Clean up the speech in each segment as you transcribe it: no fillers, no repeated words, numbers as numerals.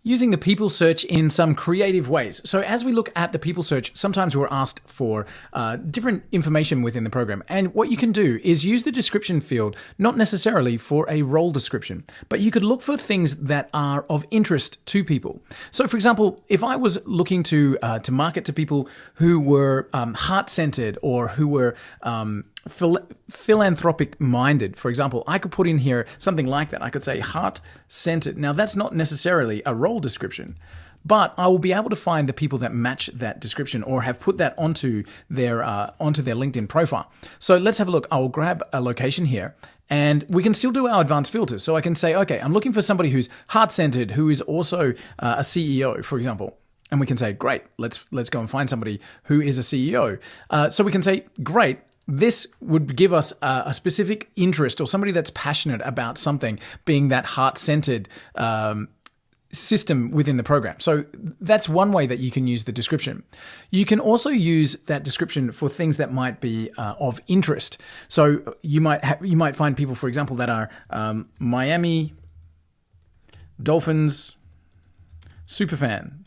using the people search in some creative ways. So as we look at the people search, sometimes we're asked for different information within the program. And what you can do is use the description field, not necessarily for a role description, but you could look for things that are of interest to people. So for example, if I was looking to market to people who were heart-centered or who were philanthropic minded, for example, I could put in here something like that. I could say heart-centered. Now that's not necessarily a role description, but I will be able to find the people that match that description or have put that onto their LinkedIn profile. So let's have a look. I will grab a location here, and we can still do our advanced filters. So I can say, okay, I'm looking for somebody who's heart-centered, who is also a CEO, for example. And we can say, great, let's go and find somebody who is a CEO. So we can say, great. This would give us a specific interest or somebody that's passionate about something, being that heart-centered system within the program. So that's one way that you can use the description. You can also use that description for things that might be of interest. So you might find people, for example, that are Miami Dolphins superfan.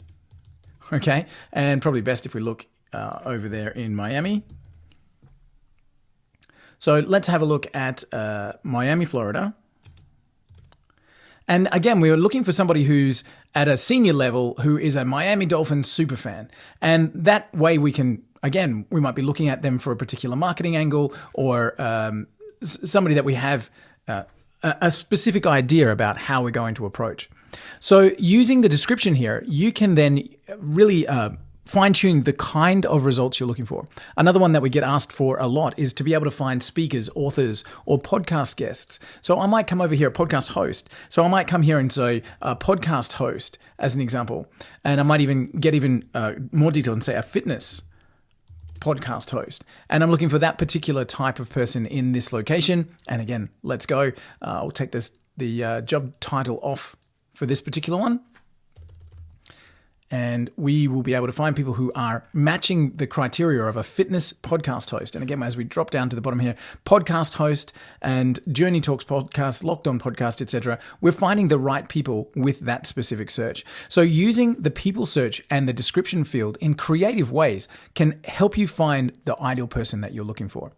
Okay, and probably best if we look over there in Miami. So let's have a look at Miami, Florida. And again, we were looking for somebody who's at a senior level who is a Miami Dolphins superfan. And that way we can, again, we might be looking at them for a particular marketing angle or somebody that we have a specific idea about how we're going to approach. So using the description here, you can then really fine-tune the kind of results you're looking for. Another one that we get asked for a lot is to be able to find speakers, authors, or podcast guests. So I might come over here, podcast host. So I might come here and say a podcast host as an example. And I might even get more detailed and say a fitness podcast host. And I'm looking for that particular type of person in this location. And again, let's go. I'll take the job title off for this particular one. And we will be able to find people who are matching the criteria of a fitness podcast host. And again, as we drop down to the bottom here, podcast host and Journey Talks podcast, Locked On podcast, etc., we're finding the right people with that specific search. So using the people search and the description field in creative ways can help you find the ideal person that you're looking for.